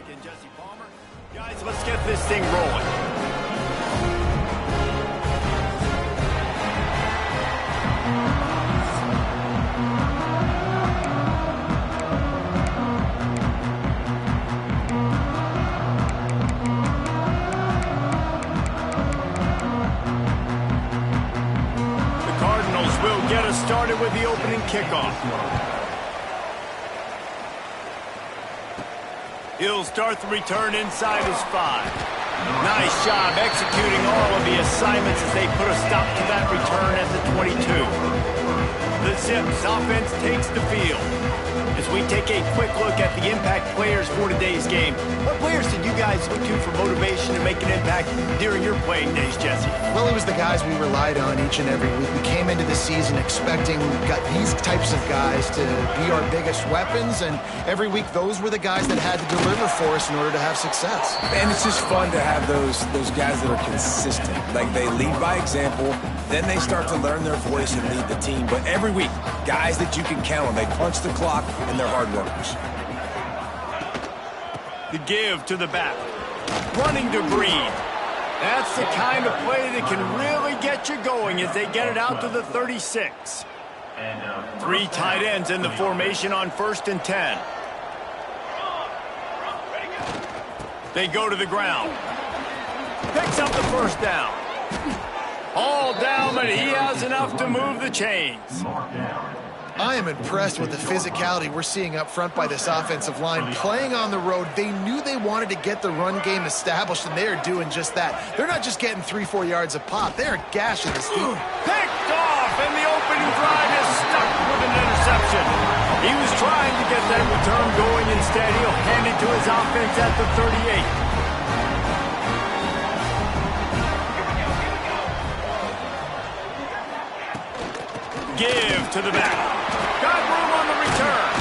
again, Jesse Palmer. Guys, let's get this thing rolling. The Cardinals will get us started with the opening kickoff. He'll start the return inside his 5. Nice job executing all of the assignments as they put a stop to that return at the 22. The Zips offense takes the field. As we take a quick look at the impact players for today's game, what players did you guys look to for motivation to make an impact during your playing days, Jesse? Well, it was the guys we relied on each and every week. We came into the season expecting these types of guys to be our biggest weapons, and every week those were the guys that had to deliver for us in order to have success. And it's just fun to have those guys that are consistent. Like, they lead by example, then they start to learn their voice and lead the team. But every week, guys that you can count on, they punch the clock and they're hard workers. The give to the back. Running to Green. That's the kind of play that can really get you going as they get it out to the 36. 3 tight ends in the formation on 1st and 10. They go to the ground. Picks up the first down. All down, but he has enough to move the chains. I am impressed with the physicality we're seeing up front by this offensive line. Playing on the road, they knew they wanted to get the run game established, and they are doing just that. They're not just getting 3-4 yards a pop. They're gashing this team. Picked off, and the opening drive is stuck with an interception. He was trying to get that return going. Instead, he'll hand it to his offense at the 38. Give to the back. Got room on the return.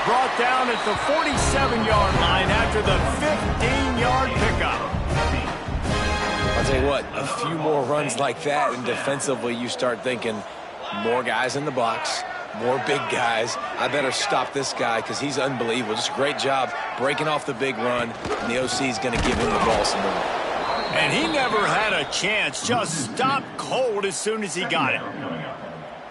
Brought down at the 47-yard line after the 15-yard pickup. I'll tell you what, a few more runs like that, and defensively you start thinking more guys in the box, more big guys. I better stop this guy because he's unbelievable. Just a great job breaking off the big run, and the OC is going to give him the ball some more. And he never had a chance. Just stopped cold as soon as he got it.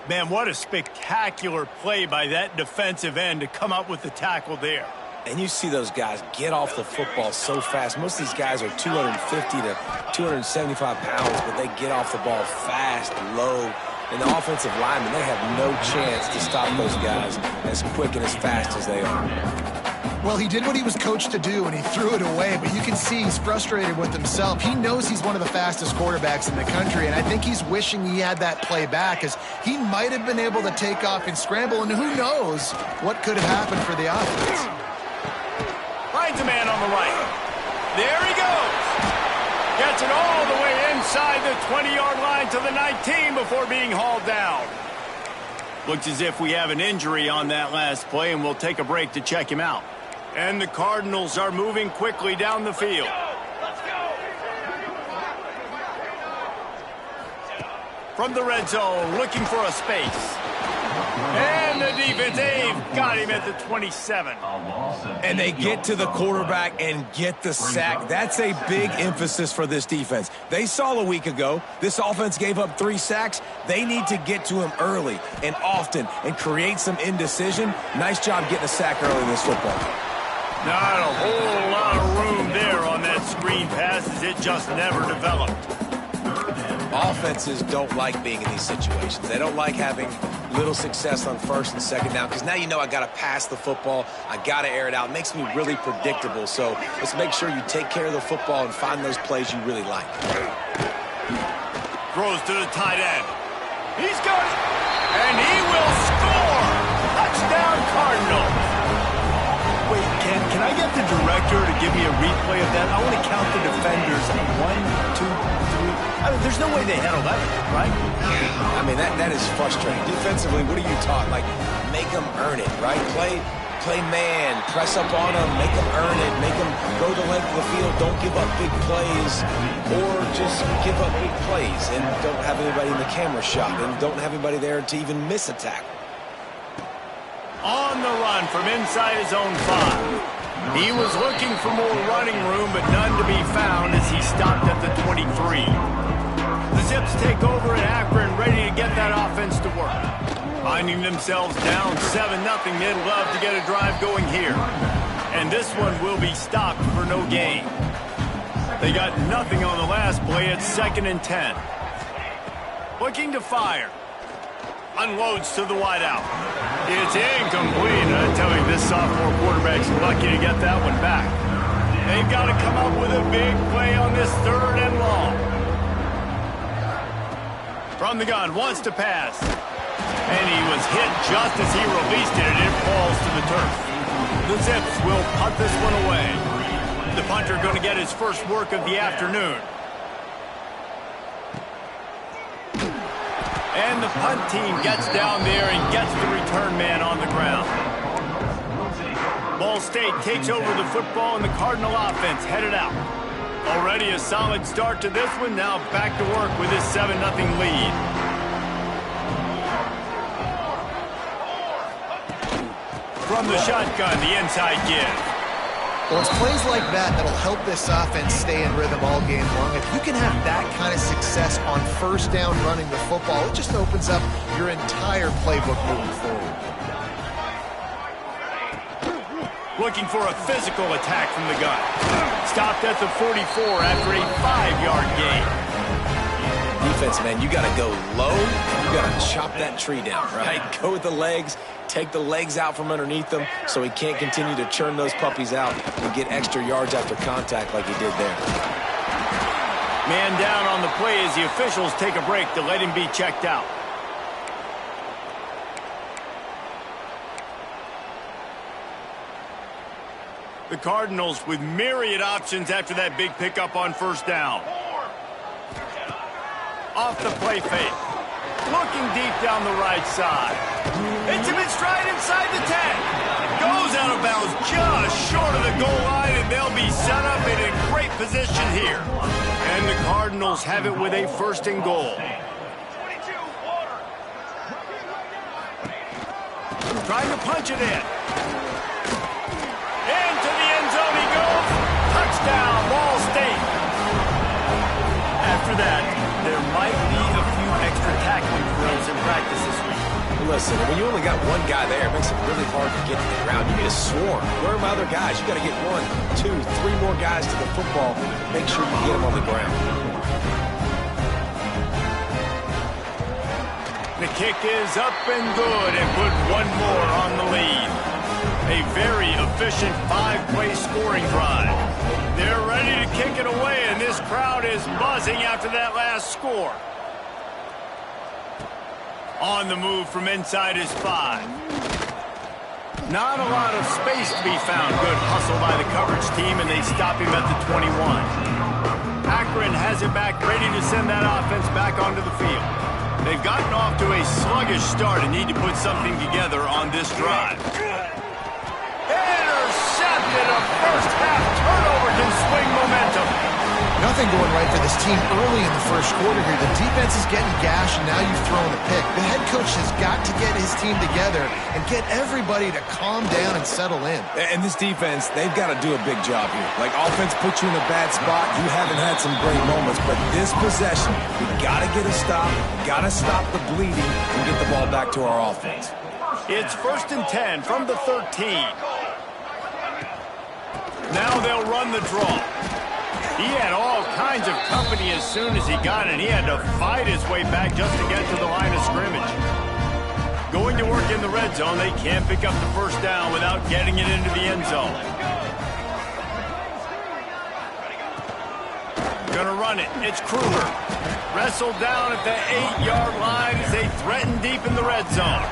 Man, what a spectacular play by that defensive end to come up with the tackle there. And you see those guys get off the football so fast. Most of these guys are 250 to 275 pounds, but they get off the ball fast, low. And the offensive linemen, they have no chance to stop those guys as quick and as fast as they are. Well, he did what he was coached to do, and he threw it away, but you can see he's frustrated with himself. He knows he's one of the fastest quarterbacks in the country, and I think he's wishing he had that play back, as he might have been able to take off and scramble, and who knows what could have happened for the offense. Finds a man on the right. There he goes. Gets it all the way inside the 20-yard line to the 19 before being hauled down. Looks as if we have an injury on that last play, and we'll take a break to check him out. And the Cardinals are moving quickly down the field. From the red zone, looking for a space. And the defense, they've got him at the 27. And they get to the quarterback and get the sack. That's a big emphasis for this defense. They saw a week ago, this offense gave up 3 sacks. They need to get to him early and often and create some indecision. Nice job getting a sack early in this football. Not a whole lot of room there on that screen pass as it just never developed. Offenses don't like being in these situations. They don't like having little success on 1st and 2nd down because now you know I got to pass the football. I got to air it out. It makes me really predictable. So let's make sure you take care of the football and find those plays you really like. Throws to the tight end. He's got it. And he will score. Touchdown, Cardinals. Wait, can I get the director to give me a replay of that? I want to count the defenders. 1, 2, 3. I mean, there's no way they had 11, right? I mean, that is frustrating. Defensively, what are you taught? Like, make them earn it, right? Play man, press up on them, make them earn it, make them go the length of the field, don't give up big plays, or just give up big plays and don't have anybody in the camera shot and don't have anybody there to even miss a tackle. On the run from inside his own 5. He was looking for more running room, but none to be found as he stopped at the 23. The Zips take over at Akron, ready to get that offense to work. Finding themselves down 7-0, they'd love to get a drive going here. And this one will be stopped for no gain. They got nothing on the last play. It's 2nd and 10. Looking to fire. Unloads to the wideout. It's incomplete. I tell you, this sophomore quarterback's lucky to get that one back. They've got to come up with a big play on this 3rd and long. From the gun, wants to pass. And he was hit just as he released it, and it falls to the turf. The Zips will punt this one away. The punter going to get his first work of the afternoon. And the punt team gets down there and gets the return man on the ground. Ball State takes over the football, and the Cardinal offense headed out. Already a solid start to this one. Now back to work with his 7-0 lead. From the shotgun, the inside give. Well, it's plays like that that'll help this offense stay in rhythm all game long. If you can have that kind of success on 1st down running the football, it just opens up your entire playbook moving forward. Looking for a physical attack from the gun. Stopped at the 44 after a 5-yard gain. Defense, man, you got to go low. You got to chop that tree down, right? Go with the legs. Take the legs out from underneath them so he can't continue to churn those puppies out and get extra yards after contact like he did there. Man down on the play as the officials take a break to let him be checked out. The Cardinals with myriad options after that big pickup on 1st down. Off the play fake. Looking deep down the right side. It's him in stride inside the 10. Goes out of bounds just short of the goal line, and they'll be set up in a great position here. And the Cardinals have it with a 1st and goal. Trying to punch it in. Into the end zone he goes. Touchdown, Ball State. After that, there might be a few extra tackling drills in practice this week. Listen, when you only got one guy there, it makes it really hard to get to the ground. You need a swarm. Where are my other guys? You got to get 1, 2, 3 more guys to the football. Make sure you get them on the ground. The kick is up and good, and put one more on the lead. A very efficient 5-play scoring drive. They're ready to kick it away, and this crowd is buzzing after that last score. On the move from inside his 5. Not a lot of space to be found. Good hustle by the coverage team, and they stop him at the 21. Akron has it back, ready to send that offense back onto the field. They've gotten off to a sluggish start and need to put something together on this drive. Intercepted! A first-half turnover can swing momentum. Nothing going right for this team early in the 1st quarter here. The defense is getting gashed, and now you've thrown a pick. The head coach has got to get his team together and get everybody to calm down and settle in. And this defense, they've got to do a big job here. Like, offense puts you in a bad spot. You haven't had some great moments, but this possession, we got to get a stop, got to stop the bleeding, and get the ball back to our offense. It's 1st and 10 from the 13. Now they'll run the draw. He had all kinds of company as soon as he got it. He had to fight his way back just to get to the line of scrimmage. Going to work in the red zone, they can't pick up the 1st down without getting it into the end zone. Gonna run it. It's Kruger. Wrestled down at the 8-yard line as they threaten deep in the red zone.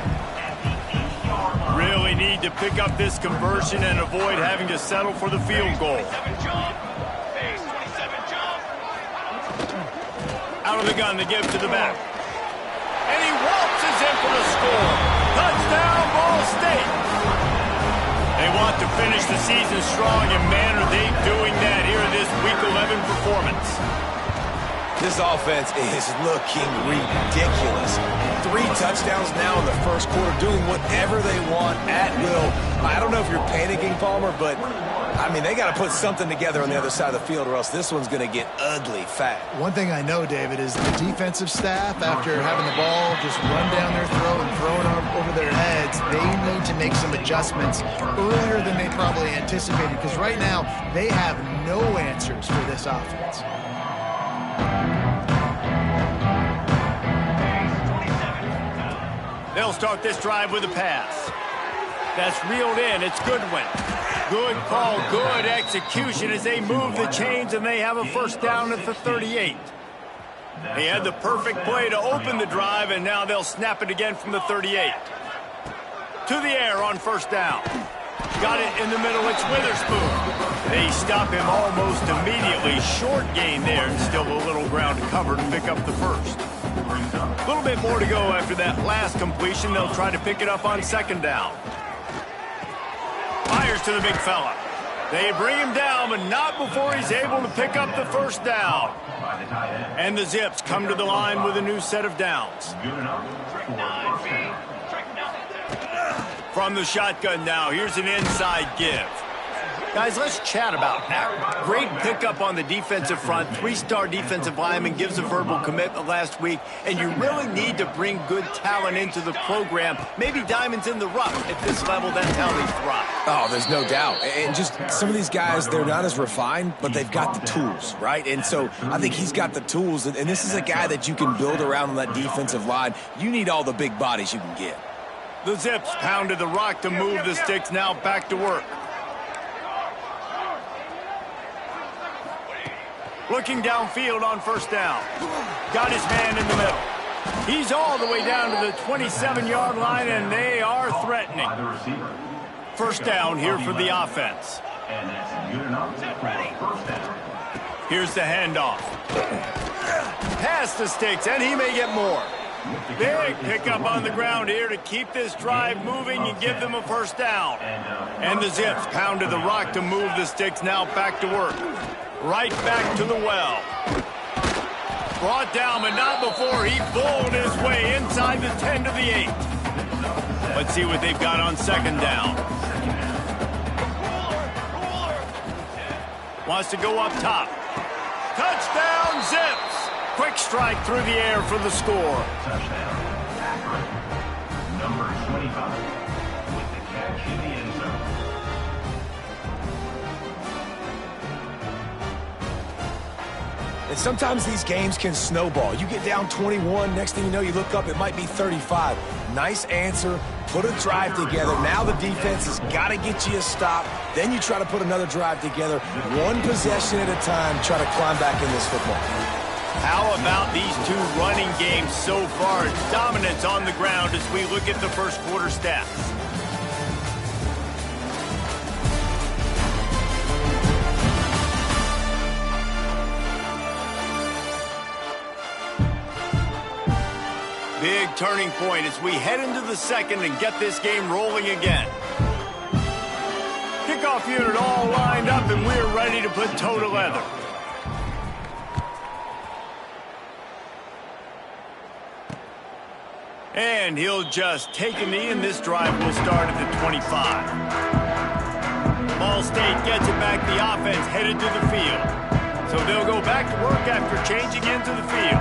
Really need to pick up this conversion and avoid having to settle for the field goal. Out of the gun, they give to the back. And he waltzes in for the score. Touchdown, Ball State. They want to finish the season strong, and man, are they doing that here in this Week 11 performance. This offense is looking ridiculous. 3 touchdowns now in the first quarter, doing whatever they want at will. I don't know if you're panicking, Palmer, but, I mean, they got to put something together on the other side of the field or else this one's going to get ugly fast. One thing I know, David, is the defensive staff, after having the ball just run down their throat and thrown over their heads, they need to make some adjustments earlier than they probably anticipated, because right now they have no answers for this offense. They'll start this drive with a pass. That's reeled in. It's Goodwin. Good call, good execution as they move the chains, and they have a first down at the 38. He had the perfect play to open the drive, and now they'll snap it again from the 38. To the air on first down. Got it in the middle. It's Witherspoon. They stop him almost immediately. Short gain there, and still a little ground to cover to pick up the first. A little bit more to go after that last completion. They'll try to pick it up on second down. Fires to the big fella. They bring him down, but not before he's able to pick up the first down. And the Zips come to the line with a new set of downs. From the shotgun now, here's an inside give. Guys, let's chat about that. Great pickup on the defensive front. 3-star defensive lineman gives a verbal commitment last week, and you really need to bring good talent into the program. Maybe diamonds in the rough. At this level, that's how they thrive. Oh, there's no doubt. And just some of these guys, they're not as refined, but they've got the tools, right? And so I think he's got the tools, and this is a guy that you can build around on that defensive line. You need all the big bodies you can get. The Zips pounded the rock to move the sticks, now back to work. Looking downfield on first down. Got his man in the middle. He's all the way down to the 27-yard line, and they are threatening. First down here for the offense. Here's the handoff. Past the sticks, and he may get more. Big pickup on the ground here to keep this drive moving and give them a first down. And the Zips pounded the rock to move the sticks, now back to work. Right back to the well. Brought down, but not before he bowled his way inside the 10 to the 8. Let's see what they've got on second down. Wants to go up top. Touchdown, Zips! Quick strike through the air for the score. Touchdown. Number 25 with the catch in the end zone. And sometimes these games can snowball. You get down 21, next thing you know, you look up, it might be 35. Nice answer, put a drive together. Now the defense has got to get you a stop. Then you try to put another drive together. One possession at a time, try to climb back in this football. How about these two running games so far? Dominance on the ground as we look at the first quarter stats. Big turning point as we head into the second and get this game rolling again. Kickoff unit all lined up, and we're ready to put toe to leather. And he'll just take a knee, and this drive will start at the 25. Ball State gets it back. The offense headed to the field. So they'll go back to work after changing into the field.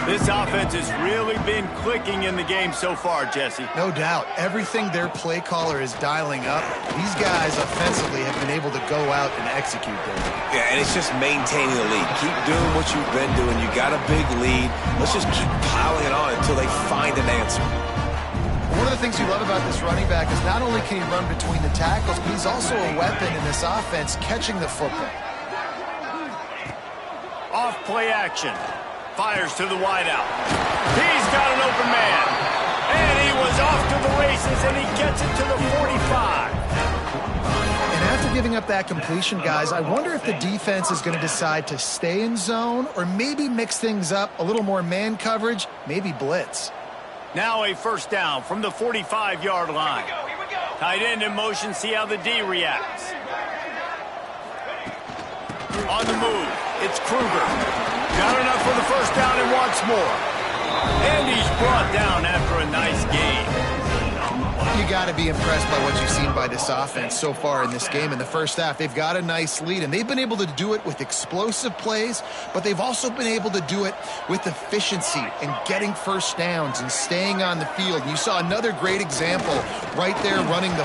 This offense has really been clicking in the game so far, Jesse. No doubt. Everything their play caller is dialing up, these guys offensively have been able to go out and execute them. Yeah, and it's just maintaining the lead. Keep doing what you've been doing. You got a big lead. Let's just keep piling it on until they find an answer. One of the things you love about this running back is not only can he run between the tackles, but he's also a weapon in this offense catching the football. Off play action. Fires to the wideout. He's got an open man. And he was off to the races, and he gets it to the 45. And after giving up that completion, guys, I wonder if the defense is going to decide to stay in zone or maybe mix things up, a little more man coverage, maybe blitz. Now a first down from the 45-yard line. Here we go. Tight end in motion, see how the D reacts. On the move, it's Kruger. Got enough for the first down and wants more. And he's brought down after a nice game. You got to be impressed by what you've seen by this offense so far in this game. In the first half, they've got a nice lead, and they've been able to do it with explosive plays, but they've also been able to do it with efficiency and getting first downs and staying on the field. And you saw another great example right there running the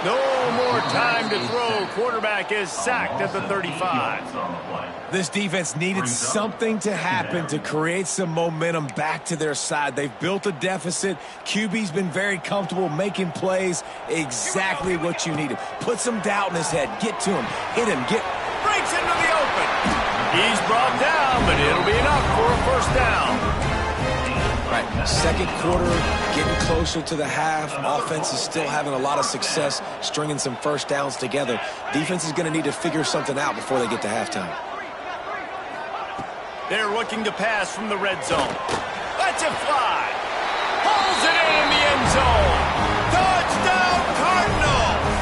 No more time to throw. Quarterback is sacked at the 35. This defense needed something to happen to create some momentum back to their side. They've built a deficit. QB's been very comfortable making plays. Exactly what you needed. Put some doubt in his head. Get to him. Hit him. Breaks into the open. He's brought down, but it'll be enough for a first down. Right, second quarter, getting closer to the half. Offense is still having a lot of success stringing some first downs together. Defense is going to need to figure something out before they get to halftime. They're looking to pass from the red zone. Lets it fly. Pulls it in the end zone. Touchdown, Cardinals!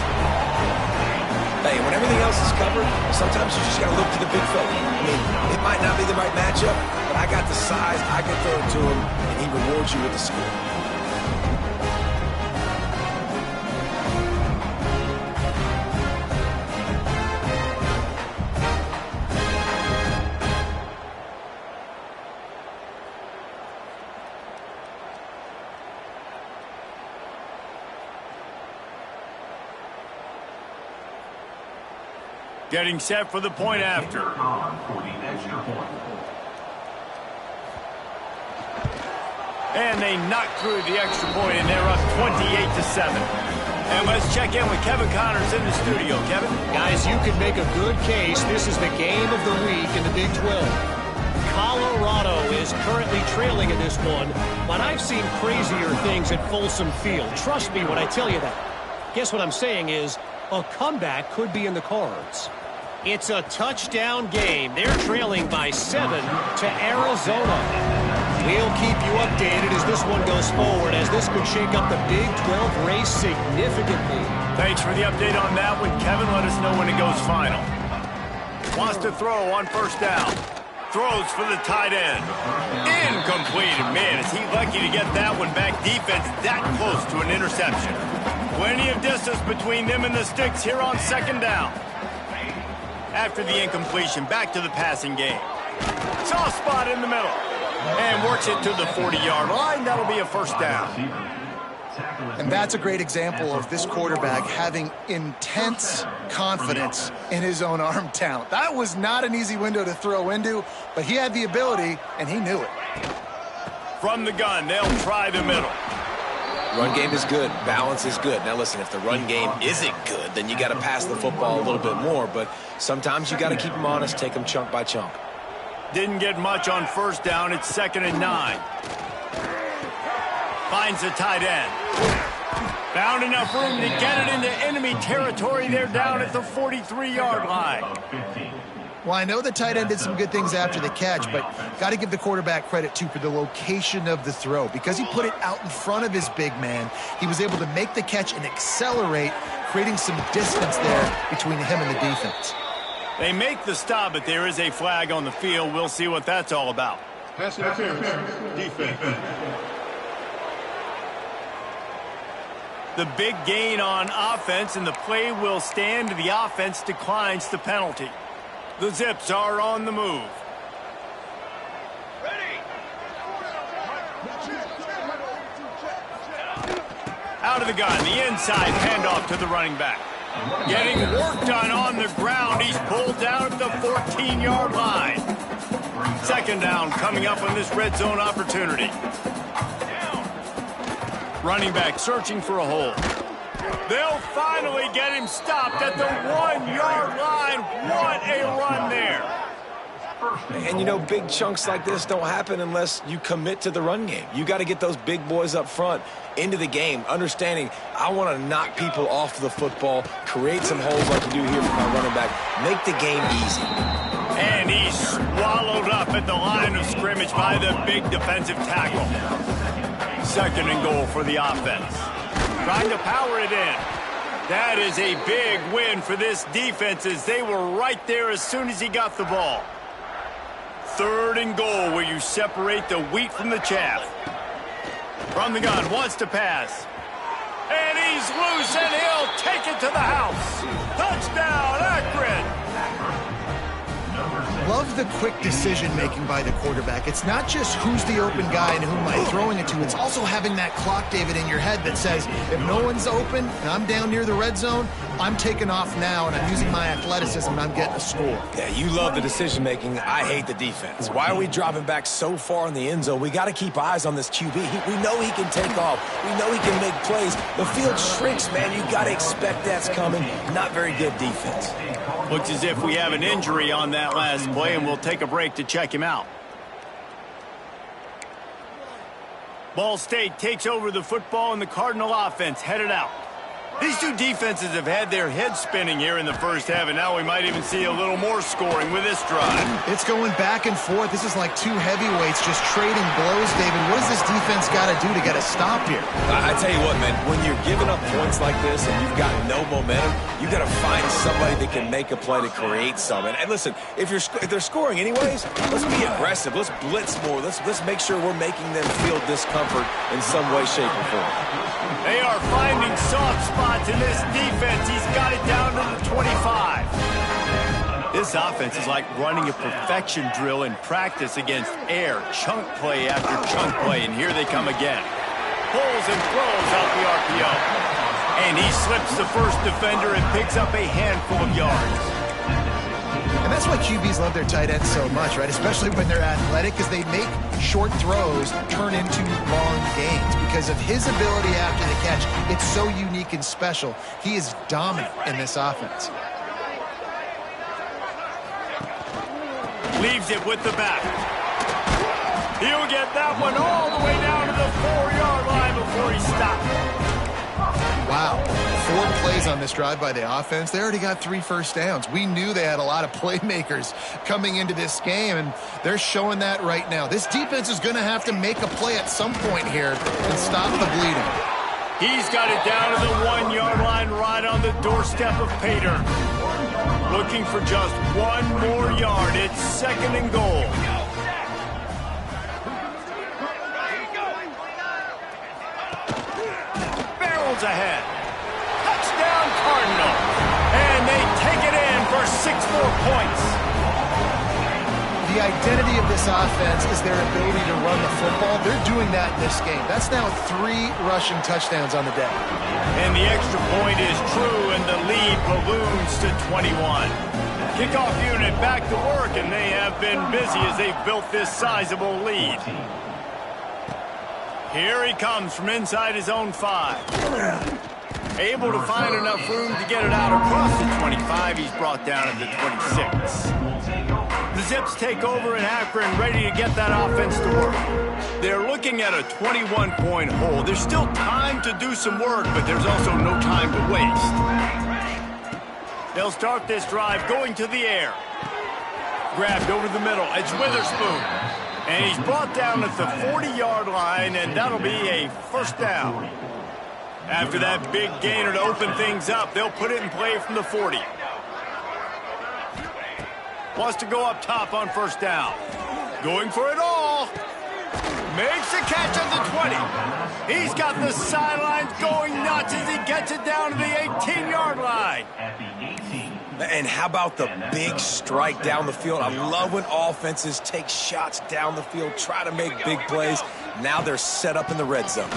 Hey, when everything else is covered, sometimes you just got to look to the big fella. I mean, it might not be the right matchup, but I got the size, I can throw it to him, and he rewards you with the score. Getting set for the point after. And they knock through the extra point, and they're up 28-7. And let's check in with Kevin Connors in the studio. Kevin? Guys, you could make a good case. This is the game of the week in the Big 12. Colorado is currently trailing in this one, but I've seen crazier things at Folsom Field. Trust me when I tell you that. Guess what I'm saying is a comeback could be in the cards. It's a touchdown game. They're trailing by 7 to Arizona. We'll keep you updated as this one goes forward, as this could shake up the Big 12 race significantly. Thanks for the update on that one, Kevin. Let us know when it goes final. Wants to throw on first down. Throws for the tight end. Incomplete. Man, is he lucky to get that one back. Defense that close to an interception. Plenty of distance between them and the sticks here on second down. After the incompletion, back to the passing game. Soft spot in the middle. And works it to the 40-yard line. That'll be a first down. And that's a great example of this quarterback having intense confidence in his own arm talent. That was not an easy window to throw into, but he had the ability, and he knew it. From the gun, they'll try the middle. Run game is good. Balance is good. Now, listen, if the run game isn't good, then you got to pass the football a little bit more. But sometimes you got to keep them honest, take them chunk by chunk. Didn't get much on first down. It's 2nd and 9. Finds the tight end. Found enough room to get it into enemy territory. They're down at the 43-yard line. Well, I know the tight end did some good things after the catch, but got to give the quarterback credit, too, for the location of the throw. Because he put it out in front of his big man, he was able to make the catch and accelerate, creating some distance there between him and the defense. They make the stop, but there is a flag on the field. We'll see what that's all about. Pass interference. Defense. The big gain on offense, and the play will stand. The offense declines the penalty. The Zips are on the move. Out of the gun, the inside handoff to the running back. Getting work done on the ground. He's pulled down at the 14-yard line. 2nd down coming up on this red zone opportunity. Running back searching for a hole. They'll finally get him stopped at the 1-yard line. What a run there. And, you know, big chunks like this don't happen unless you commit to the run game. You got to get those big boys up front into the game, understanding I want to knock people off the football, create some holes like you do here for my running back, make the game easy. And he's swallowed up at the line of scrimmage by the big defensive tackle. 2nd and goal for the offense. Trying to power it in. That is a big win for this defense, as they were right there as soon as he got the ball. 3rd and goal, where you separate the wheat from the chaff. From the gun, wants to pass. And he's loose, and he'll take it to the house. Touchdown, Akron! Love the quick decision-making by the quarterback. It's not just who's the open guy and who am I throwing it to. It's also having that clock, David, in your head that says, if no one's open and I'm down near the red zone, I'm taking off now, and I'm using my athleticism, and I'm getting a score. Yeah, you love the decision-making. I hate the defense. Why are we dropping back so far in the end zone? We got to keep eyes on this QB. We know he can take off. We know he can make plays. The field shrinks, man. You got to expect that's coming. Not very good defense. Looks as if we have an injury on that last play, and we'll take a break to check him out. Ball State takes over the football, and the Cardinal offense headed out. These two defenses have had their heads spinning here in the first half, and now we might even see a little more scoring with this drive. It's going back and forth. This is like two heavyweights just trading blows, David. What does this defense got to do to get a stop here? I tell you what, man, when you're giving up points like this and you've got no momentum, you got to find somebody that can make a play to create something. And listen, if they're scoring anyways, let's be aggressive. Let's blitz more. Let's make sure we're making them feel discomfort in some way, shape, or form. They are finding soft spots in this defense. He's got it down to the 25. This offense is like running a perfection drill in practice against air. Chunk play after chunk play, and here they come again. Pulls and throws out the RPO. And he slips the first defender and picks up a handful of yards. And that's why QBs love their tight ends so much, right? Especially when they're athletic, because they make short throws turn into long gains. Because of his ability after the catch, it's so unique and special. He is dominant in this offense. Leaves it with the back. He'll get that one all the way down to the 4-yard line before he stopped. Wow. 4 plays on this drive by the offense. They already got 3 first downs. We knew they had a lot of playmakers coming into this game, and they're showing that right now. This defense is going to have to make a play at some point here and stop the bleeding. He's got it down to the 1-yard line right on the doorstep of Pater. Looking for just 1 more yard. It's 2nd and goal. Barrels ahead. Touchdown Cardinal. And they take it in for 6 more points. The identity of this offense is their ability to run the football. They're doing that in this game. That's now 3 rushing touchdowns on the day. And the extra point is true, and the lead balloons to 21. Kickoff unit back to work, and they have been busy as they've built this sizable lead. Here he comes from inside his own 5. Able to find enough room to get it out across the 25. He's brought down at the 26. The Zips take over in Akron, ready to get that offense to work. They're looking at a 21-point hole. There's still time to do some work, but there's also no time to waste. They'll start this drive going to the air. Grabbed over the middle. It's Witherspoon. And he's brought down at the 40-yard line, and that'll be a first down. After that big gainer to open things up, they'll put it in play from the 40. Wants to go up top on first down. Going for it all. Makes the catch at the 20. He's got the sidelines going nuts as he gets it down to the 18-yard line. And how about the big strike down the field? I love when offenses take shots down the field, try to make big plays. Now they're set up in the red zone.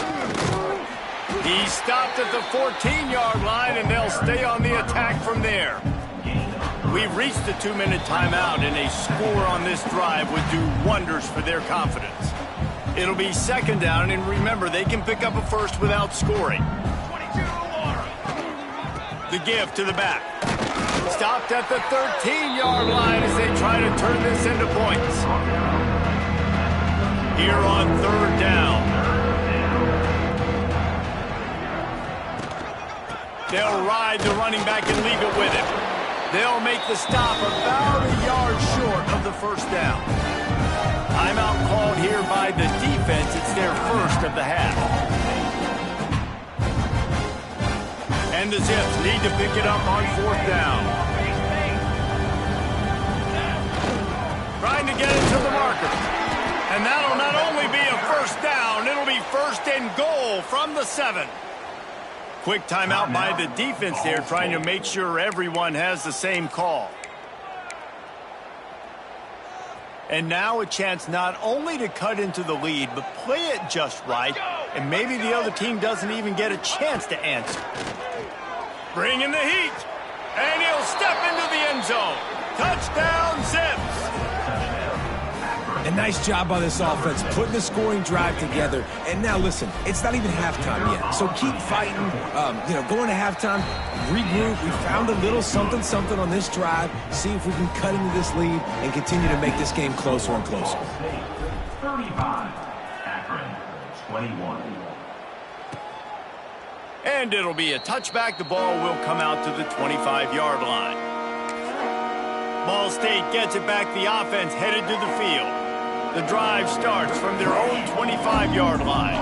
He stopped at the 14-yard line, and they'll stay on the attack from there. We've reached the 2-minute timeout, and a score on this drive would do wonders for their confidence. It'll be 2nd down, and remember, they can pick up a first without scoring. The give to the back. Stopped at the 13-yard line as they try to turn this into points. Here on 3rd down. They'll ride the running back and leave it with him. They'll make the stop about a yard short of the first down. Timeout called here by the defense. It's their first of the half. And the Zips need to pick it up on 4th down. Trying to get it to the And that'll not only be a first down, it'll be first and goal from the 7. Quick timeout by the defense there, trying to make sure everyone has the same call. And now a chance not only to cut into the lead, but play it just right, and maybe the other team doesn't even get a chance to answer. Bring in the heat, and he'll step into the end zone. Touchdown, Zips. And nice job by this offense, putting the scoring drive together. And now, listen, it's not even halftime yet. So keep fighting, going to halftime, regroup. We found a little something on this drive. See if we can cut into this lead and continue to make this game closer and closer. 35, Akron, 21. And it'll be a touchback. The ball will come out to the 25-yard line. Ball State gets it back. The offense headed to the field. The drive starts from their own 25-yard line.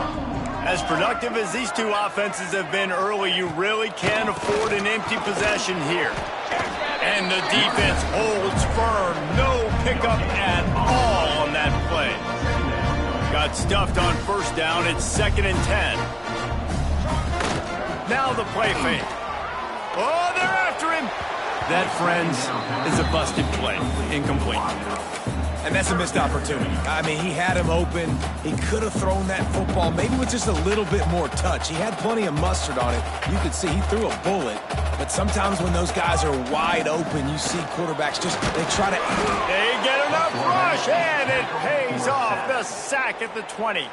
As productive as these two offenses have been early, you really can't afford an empty possession here. And the defense holds firm. No pickup at all on that play. Got stuffed on first down. It's 2nd and 10. Now the play fake. Oh, they're after him. That, friends, is a busted play. Incomplete. And that's a missed opportunity. I mean, he had him open. He could have thrown that football maybe with just a little bit more touch. He had plenty of mustard on it. You could see he threw a bullet. But sometimes when those guys are wide open, you see quarterbacks they try to... They get enough rush, and it pays off. The sack at the 20.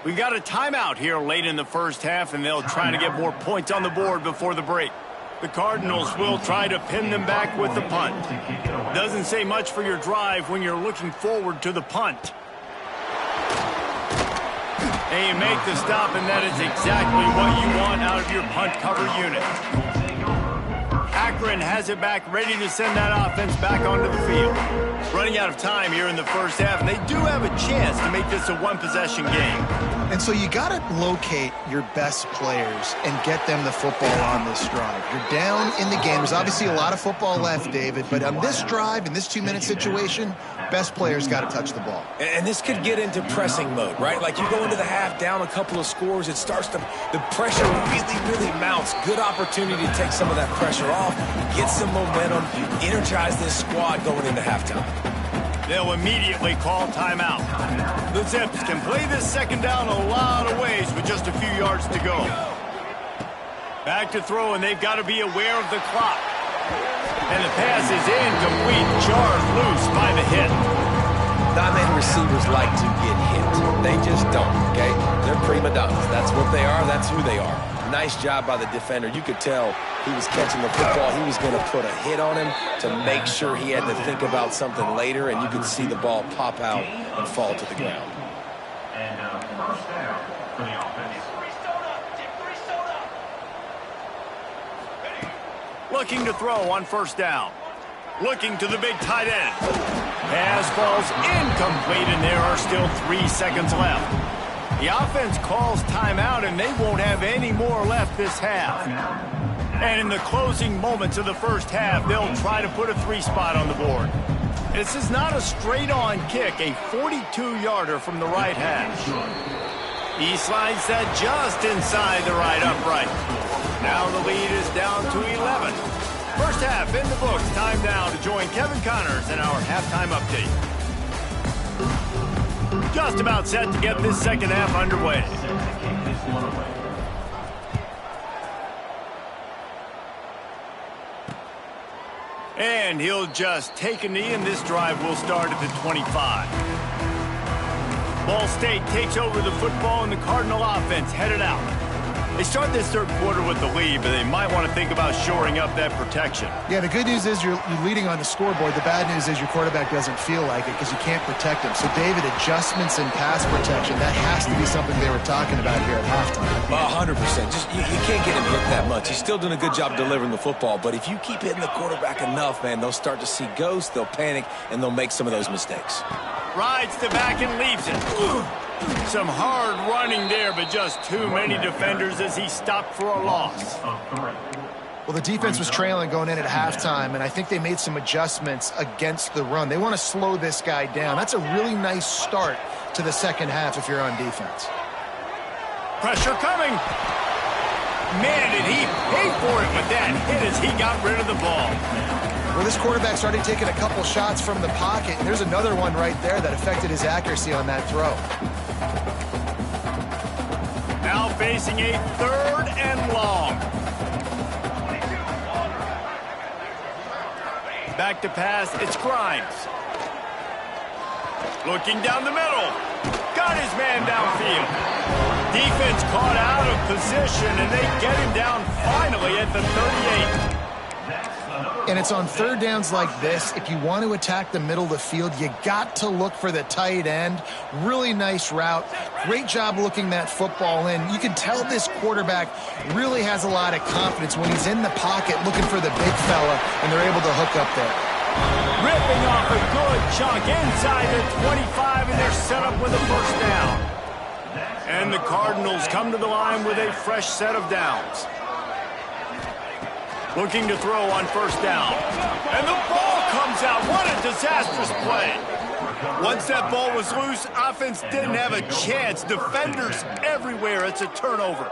We got a timeout here late in the first half, and they'll try to get more points on the board before the break. The Cardinals will try to pin them back with the punt. Doesn't say much for your drive when you're looking forward to the punt. And you make the stop, and that is exactly what you want out of your punt cover unit. Akron has it back, ready to send that offense back onto the field. Running out of time here in the first half, and they do have a chance to make this a one-possession game. And so you got to locate your best players and get them the football on this drive. You're down in the game. There's obviously a lot of football left, David, but on this drive, in this 2-minute situation, best players got to touch the ball. And this could get into pressing mode, right? Like you go into the half down a couple of scores, it starts to, the pressure really mounts. Good opportunity to take some of that pressure off, get some momentum, energize this squad going into halftime. They'll immediately call timeout. The Zips can play this second down a lot of ways with just a few yards to go. Back to throw, and they've got to be aware of the clock. And the pass is incomplete, jarred loose by the hit. Not-many receivers like to get hit. They just don't, okay? They're prima donnas. That's what they are. That's who they are. Nice job by the defender. You could tell he was catching the football. He was going to put a hit on him to make sure he had to think about something later, and you could see the ball pop out and fall to the ground. And first down for the offense. Looking to throw on first down. Looking to the big tight end. Pass falls incomplete, and there are still 3 seconds left. The offense calls timeout, and they won't have any more left this half. And in the closing moments of the first half, they'll try to put a 3-spot on the board. This is not a straight-on kick, a 42-yarder from the right hash. He slides that just inside the right upright. Now the lead is down to 11. First half in the books. Time now to join Kevin Connors in our halftime update. Just about set to get this second half underway. And he'll just take a knee, and this drive will start at the 25. Ball State takes over the football, and the Cardinal offense headed out. They start this third quarter with the lead, but they might want to think about shoring up that protection. Yeah, the good news is you're leading on the scoreboard. The bad news is your quarterback doesn't feel like it because you can't protect him. So, David, adjustments in pass protection, that has to be something they were talking about here at halftime. 100%. Just you can't get him hit that much. He's still doing a good job delivering the football, but if you keep hitting the quarterback enough, man, they'll start to see ghosts, they'll panic, and they'll make some of those mistakes. Rides the back and leaves it. Some hard running there, but just too many defenders as he stopped for a loss. Well, the defense was trailing going in at halftime, and I think they made some adjustments against the run. They want to slow this guy down. That's a really nice start to the second half if you're on defense. Pressure coming. Man, did he pay for it with that hit as he got rid of the ball. Well, this quarterback started taking a couple shots from the pocket, and there's another one right there that affected his accuracy on that throw. Now facing a 3rd and long. Back to pass, it's Grimes. Looking down the middle. Got his man downfield. Defense caught out of position, and they get him down finally at the 38. And it's on 3rd downs like this. If you want to attack the middle of the field, you got to look for the tight end. Really nice route. Great job looking that football in. You can tell this quarterback really has a lot of confidence when he's in the pocket looking for the big fella, and they're able to hook up there. Ripping off a good chunk inside the 25, and they're set up with a 1st down. And the Cardinals come to the line with a fresh set of downs. Looking to throw on 1st down. And the ball comes out. What a disastrous play. Once that ball was loose, offense didn't have a chance. Defenders everywhere. It's a turnover.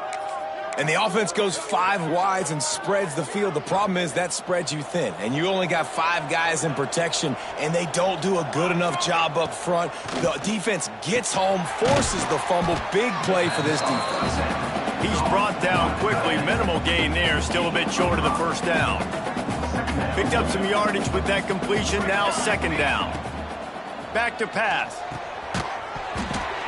And the offense goes 5 wides and spreads the field. The problem is that spreads you thin, and you only got 5 guys in protection, and they don't do a good enough job up front. The defense gets home, forces the fumble. Big play for this defense. He's brought down quickly. Minimal gain there. Still a bit short of the 1st down. Picked up some yardage with that completion. Now 2nd down. Back to pass.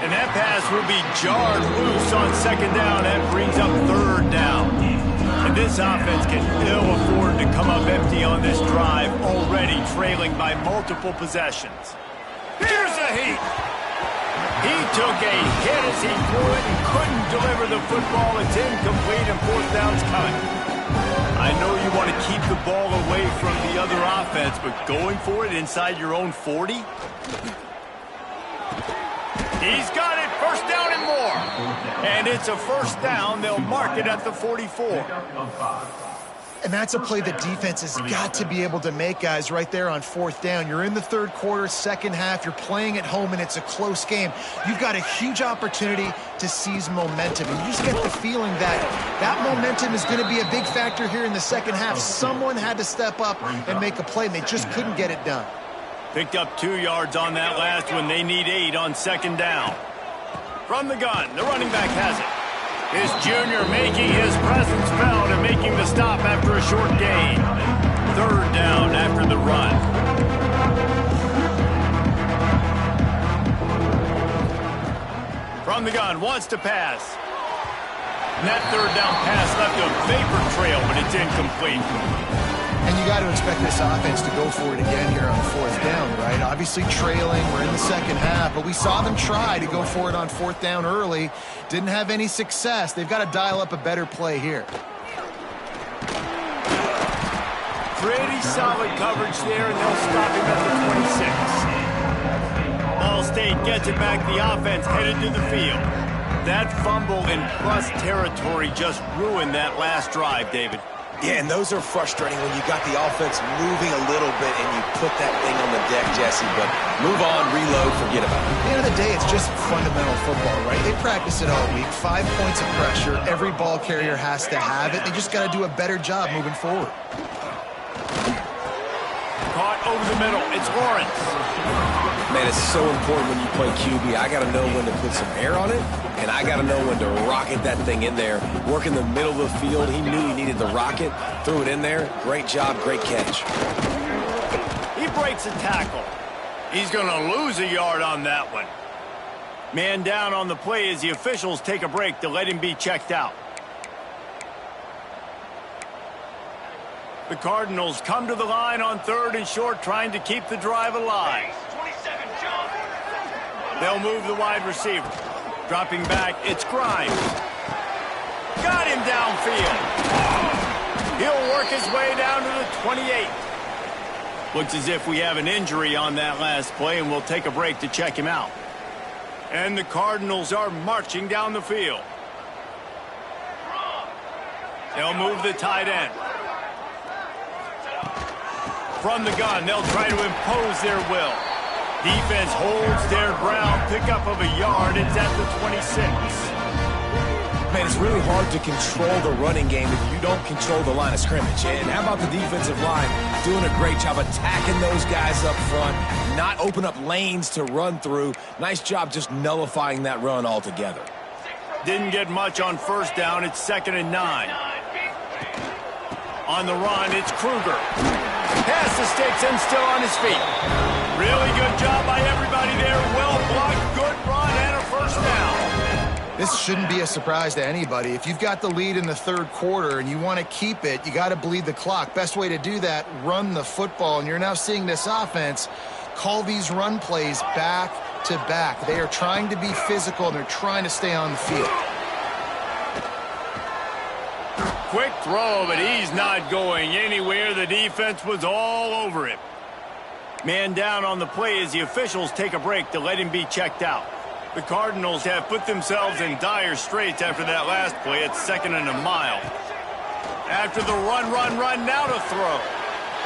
And that pass will be jarred loose on 2nd down. That brings up 3rd down. And this offense can ill afford to come up empty on this drive, already trailing by multiple possessions. Here's a heat. He took a hit as he threw it and couldn't deliver the football. It's incomplete and 4th down's coming. I know you want to keep the ball away from the other offense, but going for it inside your own 40? He's got it. 1st down and more. And it's a 1st down. They'll mark it at the 44. And that's a play the defense has got to be able to make, guys, right there on 4th down. You're in the 3rd quarter, 2nd half. You're playing at home, and it's a close game. You've got a huge opportunity to seize momentum. And you just get the feeling that that momentum is going to be a big factor here in the 2nd half. Someone had to step up and make a play, and they just couldn't get it done. Picked up 2 yards on that last one. They need 8 on 2nd down. From the gun, the running back has it. This junior making his presence felt and making the stop after a short gain. 3rd down after the run. From the gun, wants to pass. And that 3rd down pass left a vapor trail, but it's incomplete. And you got to expect this offense to go for it again here on 4th down, right? Obviously trailing, we're in the 2nd half, but we saw them try to go for it on 4th down early. Didn't have any success. They've got to dial up a better play here. Pretty solid coverage there, and they'll stop him at the 26. Ball State gets it back. The offense headed to the field. That fumble in plus territory just ruined that last drive, David. Yeah, and those are frustrating when you got the offense moving a little bit and you put that thing on the deck, Jesse. But move on, reload, forget about it. At the end of the day, it's just fundamental football, right? They practice it all week. 5 points of pressure. Every ball carrier has to have it. They just got to do a better job moving forward. Caught over the middle. It's Lawrence. Man, it's so important when you play QB. I got to know when to put some air on it, and I got to know when to rocket that thing in there. Work in the middle of the field. He knew he needed the rocket. Threw it in there. Great job, great catch. He breaks a tackle. He's going to lose a yard on that one. Man down on the play as the officials take a break to let him be checked out. The Cardinals come to the line on 3rd and short, trying to keep the drive alive. They'll move the wide receiver. Dropping back, it's Grimes. Got him downfield. He'll work his way down to the 28. Looks as if we have an injury on that last play, and we'll take a break to check him out. And the Cardinals are marching down the field. They'll move the tight end. From the gun, they'll try to impose their will. Defense holds their ground, pickup of a yard. It's at the 26. Man, it's really hard to control the running game if you don't control the line of scrimmage. And how about the defensive line doing a great job attacking those guys up front, not open up lanes to run through. Nice job just nullifying that run altogether. Didn't get much on first down. It's 2nd and 9. On the run, it's Kruger. Past the sticks and still on his feet. Really good job by everybody there. Well blocked, good run, and a first down. This shouldn't be a surprise to anybody. If you've got the lead in the third quarter and you want to keep it, you got to bleed the clock. Best way to do that, run the football. And you're now seeing this offense call these run plays back to back. They are trying to be physical, and they're trying to stay on the field. Quick throw, but he's not going anywhere. The defense was all over him. Man down on the play as the officials take a break to let him be checked out. The Cardinals have put themselves in dire straits after that last play. It's 2nd and a mile. After the run, now to throw.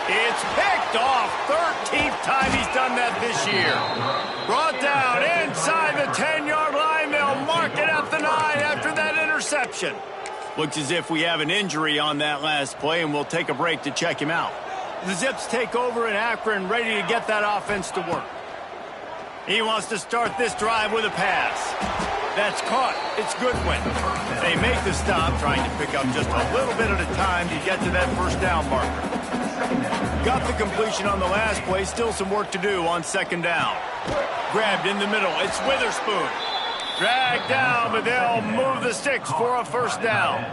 It's picked off. 13th time he's done that this year. Brought down inside the 10-yard line. They'll mark it at the 9 after that interception. Looks as if we have an injury on that last play, and we'll take a break to check him out. The Zips take over in Akron, ready to get that offense to work. He wants to start this drive with a pass. That's caught. It's Goodwin. They make the stop, trying to pick up just a little bit at a time to get to that first down marker. Got the completion on the last play. Still some work to do on 2nd down. Grabbed in the middle. It's Witherspoon. Dragged down, but they'll move the sticks for a first down.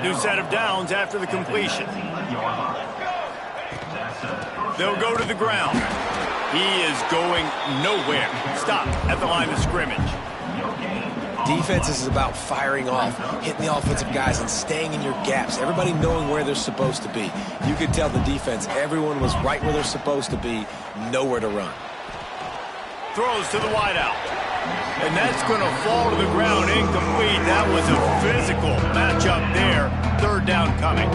New set of downs after the completion. They'll go to the ground. He is going nowhere. Stop at the line of scrimmage. Defense is about firing off, hitting the offensive guys, and staying in your gaps. Everybody knowing where they're supposed to be. You could tell the defense, everyone was right where they're supposed to be, nowhere to run. Throws to the wideout. And that's going to fall to the ground incomplete. That was a physical matchup there. 3rd down coming.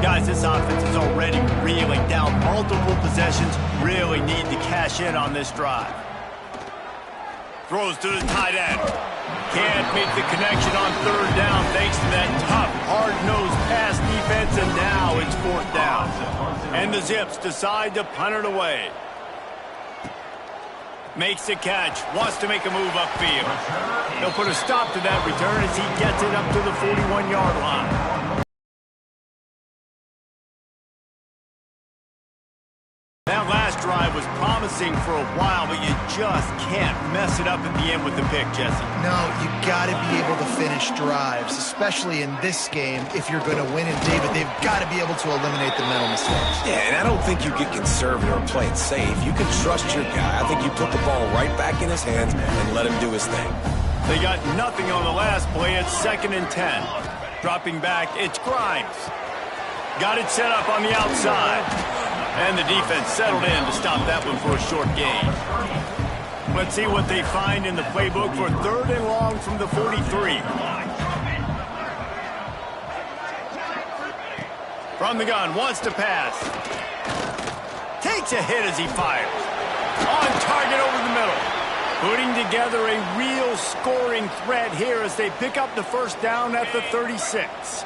Guys, this offense is already reeling down. Multiple possessions, really need to cash in on this drive. Throws to the tight end. Can't make the connection on 3rd down thanks to that tough, hard-nosed pass defense, and now it's 4th down. And the Zips decide to punt it away. Makes the catch, wants to make a move upfield. They'll put a stop to that return as he gets it up to the 41-yard line. That last drive was promising for a while, but you just can't mess it up at the end with the pick, Jesse. No, you got to be able to finish drives, especially in this game. If you're going to win, and David, they've got to be able to eliminate the mental mistakes. Yeah, and I don't think you get conservative or play it safe. You can trust your guy. I think you put the ball right back in his hands and let him do his thing. They got nothing on the last play. It's 2nd and 10. Dropping back, it's Grimes. Got it set up on the outside. And the defense settled in to stop that one for a short gain. Let's see what they find in the playbook for 3rd and long from the 43. From the gun, wants to pass. Takes a hit as he fires. On target over the middle. Putting together a real scoring threat here as they pick up the first down at the 36.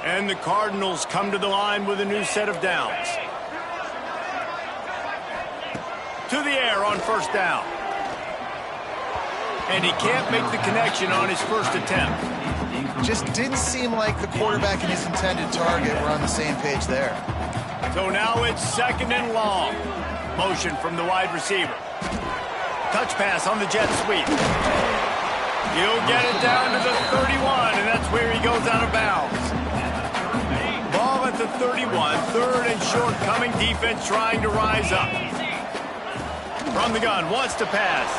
And the Cardinals come to the line with a new set of downs. To the air on 1st down. And he can't make the connection on his first attempt. Just didn't seem like the quarterback and his intended target were on the same page there. So now it's 2nd and long. Motion from the wide receiver. Touch pass on the jet sweep. He'll get it down to the 31, and that's where he goes out of bounds. Ball at the 31, 3rd and short coming. Defense trying to rise up. From the gun, wants to pass.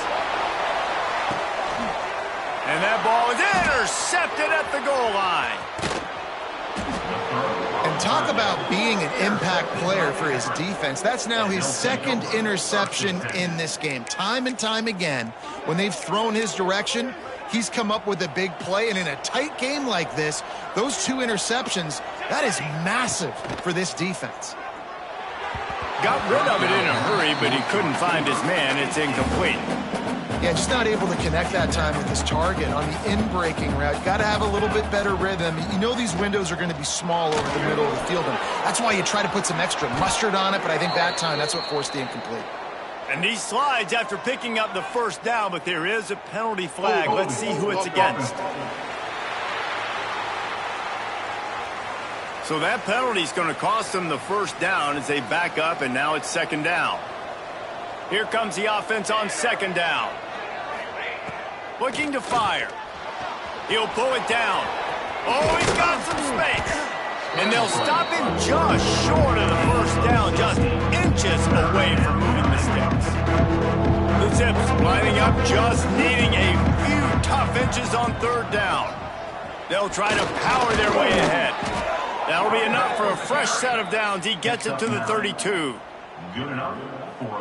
And that ball is intercepted at the goal line. And talk about being an impact player for his defense. That's now his 2nd interception in this game. Time and time again, when they've thrown his direction, he's come up with a big play. And in a tight game like this, those 2 interceptions, that is massive for this defense. Got rid of it in a hurry, but he couldn't find his man. It's incomplete. Yeah, just not able to connect that time with his target on the in-breaking route. Got to have a little bit better rhythm. You know these windows are going to be small over the middle of the field, and that's why you try to put some extra mustard on it, but I think that time that's what forced the incomplete. And he slides after picking up the first down, but there is a penalty flag. Let's see who it's against. So that penalty is going to cost them the first down as they back up, and now it's second down. Here comes the offense on second down. Looking to fire. He'll pull it down. Oh, he's got some space. And they'll stop him just short of the first down, just inches away from moving the sticks. The Zips lining up, just needing a few tough inches on third down. They'll try to power their way ahead. That'll be enough for a fresh set of downs. He gets it to the 32. Good enough.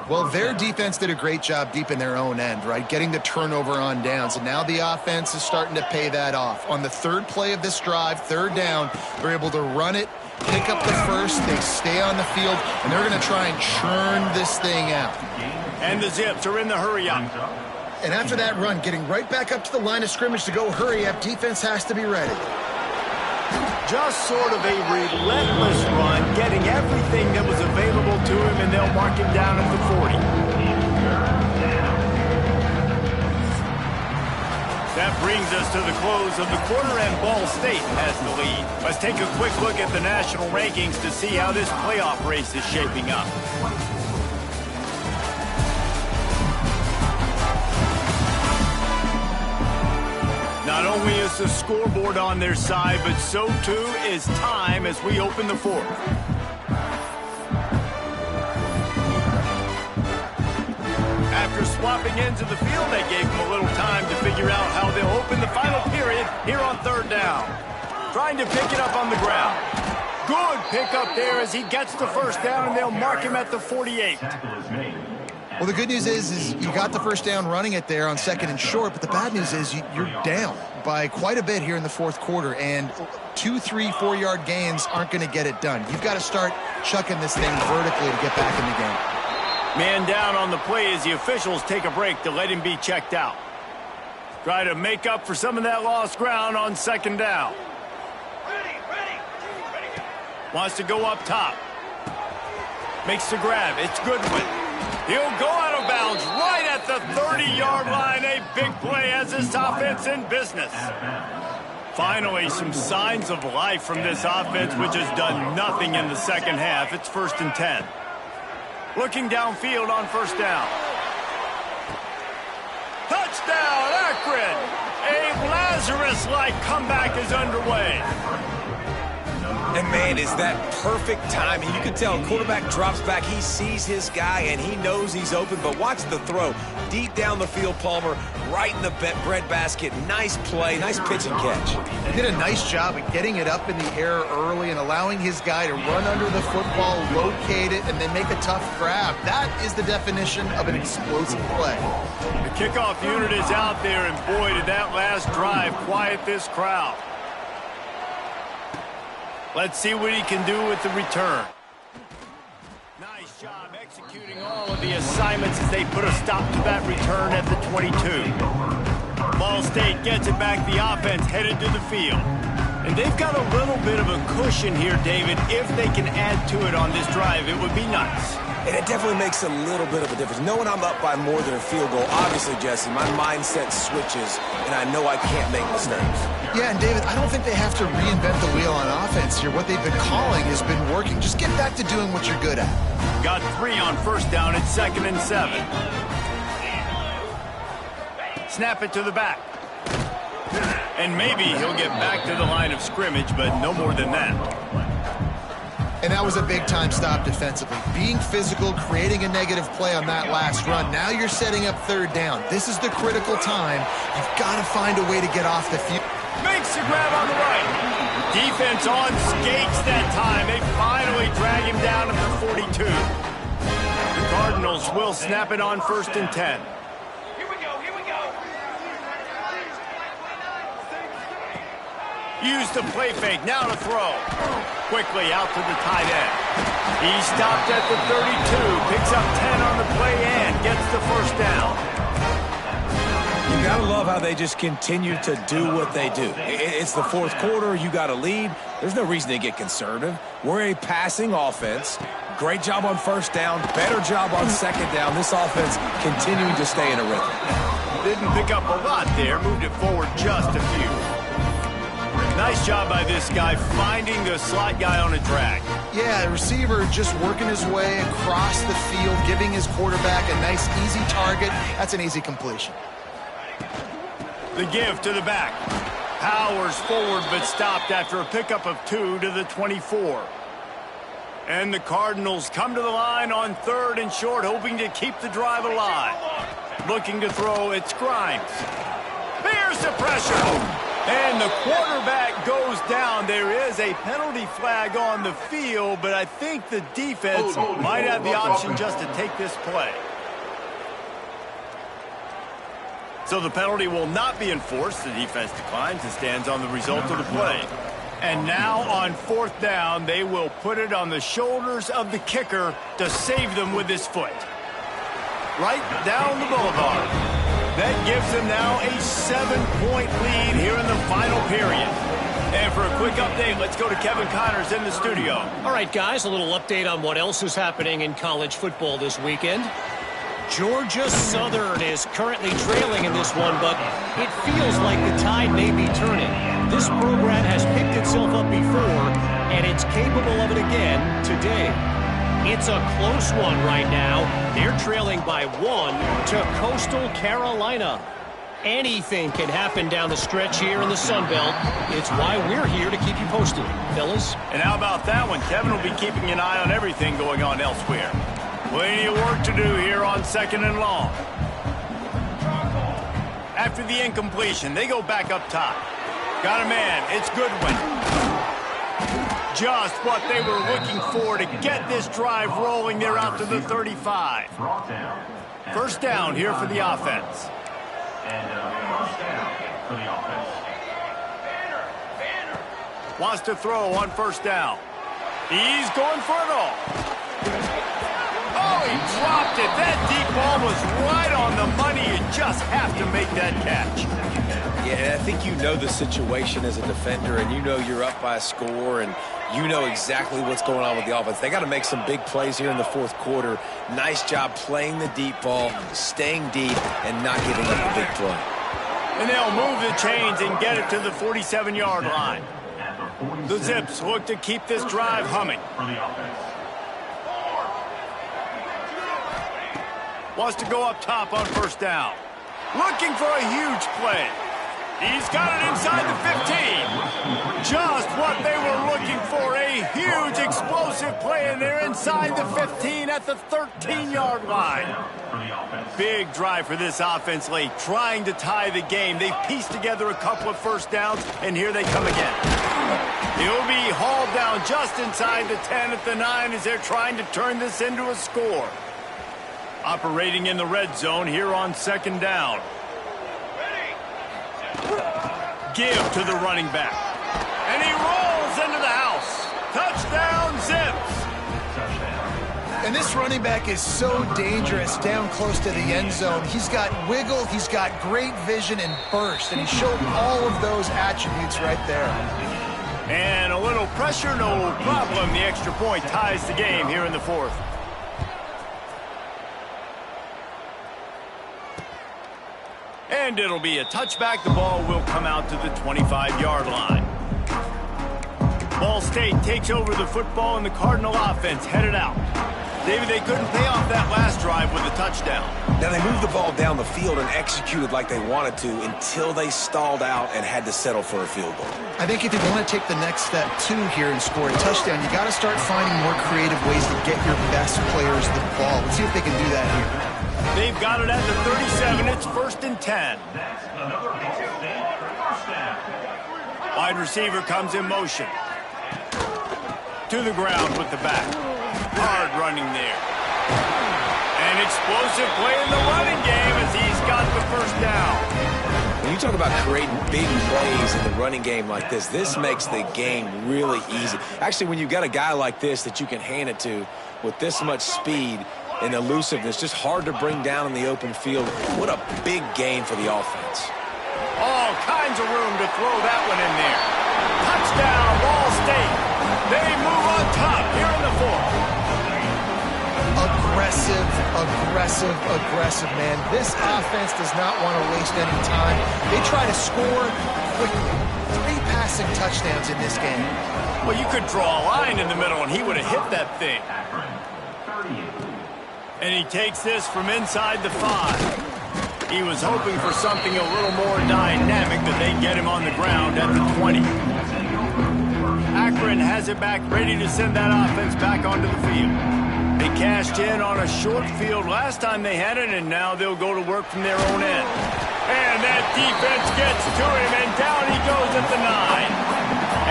Well, their defense did a great job deep in their own end, right? Getting the turnover on downs, and now the offense is starting to pay that off. On the third play of this drive, third down, they're able to run it, pick up the first, they stay on the field, and they're going to try and churn this thing out. And the Zips are in the hurry-up. And after that run, getting right back up to the line of scrimmage to go hurry-up, defense has to be ready. Just sort of a relentless run, getting everything that was available to him, and they'll mark him down at the 40. That brings us to the close of the quarter, and Ball State has the lead. Let's take a quick look at the national rankings to see how this playoff race is shaping up. Not only is the scoreboard on their side, but so too is time as we open the fourth. After swapping ends of the field, they gave them a little time to figure out how they'll open the final period here on third down. Trying to pick it up on the ground. Good pickup there as he gets the first down, and they'll mark him at the 48. Well, the good news is you got the first down running it there on second and short, but the bad news is you're down by quite a bit here in the fourth quarter, and 2, 3, 4-yard gains aren't going to get it done. You've got to start chucking this thing vertically to get back in the game. Man down on the play as the officials take a break to let him be checked out. Try to make up for some of that lost ground on second down. Wants to go up top. Makes the grab. It's Goodwin. He'll go out of bounds right at the 30-yard line. A big play as this offense in business. Finally, some signs of life from this offense, which has done nothing in the second half. It's 1st and 10. Looking downfield on first down. Touchdown, Akron! A Lazarus-like comeback is underway. And, man, is that perfect timing. You can tell quarterback drops back. He sees his guy, and he knows he's open. But watch the throw. Deep down the field, Palmer, right in the bread basket. Nice play, nice pitch and catch. He did a nice job of getting it up in the air early and allowing his guy to run under the football, locate it, and then make a tough grab. That is the definition of an explosive play. The kickoff unit is out there, and boy, did that last drive quiet this crowd. Let's see what he can do with the return. Nice job executing all of the assignments as they put a stop to that return at the 22. Ball State gets it back. The offense headed to the field. And they've got a little bit of a cushion here, David. If they can add to it on this drive, it would be nice. And it definitely makes a little bit of a difference. Knowing I'm up by more than a field goal, obviously, Jesse, my mindset switches, and I know I can't make mistakes. Yeah, and David, I don't think they have to reinvent the wheel on offense here. What they've been calling has been working. Just get back to doing what you're good at. Got 3 on first down. It's 2nd and 7. Snap it to the back. And maybe he'll get back to the line of scrimmage, but no more than that. And that was a big-time stop defensively. Being physical, creating a negative play on that last run. Now you're setting up third down. This is the critical time. You've got to find a way to get off the field. Makes the grab on the right. Defense on skates that time. They finally drag him down to the 42. The Cardinals will snap it on 1st and 10. Use the play fake, now to throw. Quickly out to the tight end. He stopped at the 32, picks up 10 on the play and gets the first down. You got to love how they just continue to do what they do. It's the fourth quarter. You got a lead. There's no reason to get conservative. We're a passing offense. Great job on first down. Better job on second down. This offense continuing to stay in a rhythm. Didn't pick up a lot there. Moved it forward just a few. Nice job by this guy finding the slot guy on a drag. Yeah, the receiver just working his way across the field, giving his quarterback a nice, easy target. That's an easy completion. The give to the back. Powers forward but stopped after a pickup of 2 to the 24. And the Cardinals come to the line on 3rd and short, hoping to keep the drive alive. Looking to throw, it's Grimes. There's the pressure. And the quarterback goes down. There is a penalty flag on the field, but I think the defense might have the option just to take this play. So the penalty will not be enforced. The defense declines and stands on the result of the play. And now on 4th down, they will put it on the shoulders of the kicker to save them with his foot. Right down the boulevard. That gives them now a 7-point lead here in the final period. And for a quick update, let's go to Kevin Connors in the studio. All right, guys, a little update on what else is happening in college football this weekend. Georgia Southern is currently trailing in this one, but it feels like the tide may be turning. This program has picked itself up before, and it's capable of it again today. It's a close one right now. They're trailing by 1 to Coastal Carolina. Anything can happen down the stretch here in the Sun Belt. It's why we're here to keep you posted, fellas. And how about that one? Kevin will be keeping an eye on everything going on elsewhere. Plenty of work to do here on 2nd and long. After the incompletion, they go back up top. Got a man. It's Goodwin. Just what they were looking for to get this drive rolling. They're out to the 35. First down here for the offense. And first down for the offense. Wants to throw on first down. He's going for it all. Oh, he dropped it. That deep ball was right on the money. You just have to make that catch. Yeah, I think you know the situation as a defender, and you know you're up by a score, and you know exactly what's going on with the offense. They got to make some big plays here in the fourth quarter. Nice job playing the deep ball, staying deep, and not giving up a big play. And they'll move the chains and get it to the 47-yard line. The Zips look to keep this drive humming. Wants to go up top on first down. Looking for a huge play. He's got it inside the 15. Just what they were looking for. A huge explosive play, and they're inside the 15 at the 13-yard line. Big drive for this offense late, trying to tie the game. They've pieced together a couple of first downs, and here they come again. He'll be hauled down just inside the 10 at the 9 as they're trying to turn this into a score. Operating in the red zone here on second down. Give to the running back. And he rolls into the house. Touchdown, Zips. And this running back is so dangerous down close to the end zone. He's got wiggle, he's got great vision and burst, and he showed all of those attributes right there. And a little pressure, no problem. The extra point ties the game here in the fourth. And it'll be a touchback. The ball will come out to the 25-yard line. Ball State takes over the football, and the Cardinal offense headed out. David, they couldn't pay off that last drive with a touchdown. Now, they moved the ball down the field and executed like they wanted to until they stalled out and had to settle for a field goal. I think if you want to take the next step, too, here and score a touchdown, you got to start finding more creative ways to get your best players the ball. Let's see if they can do that here. They've got it at the 37. It's 1st and 10. Wide receiver comes in motion. To the ground with the back. Hard running there. An explosive play in the running game as he's got the first down. When you talk about creating big plays in the running game like this makes the game really easy. Actually, when you've got a guy like this that you can hand it to with this much speed and elusiveness, just hard to bring down in the open field. What a big game for the offense. All kinds of room to throw that one in there. Touchdown, Ball State. They move on top here in the fourth. Aggressive, aggressive, aggressive, man. This offense does not want to waste any time. They try to score quickly. 3 passing touchdowns in this game. Well, you could draw a line in the middle, and he would have hit that thing. And he takes this from inside the 5. He was hoping for something a little more dynamic, that they'd get him on the ground at the 20. Akron has it back, ready to send that offense back onto the field. They cashed in on a short field last time they had it, and now they'll go to work from their own end. And that defense gets to him, and down he goes at the 9.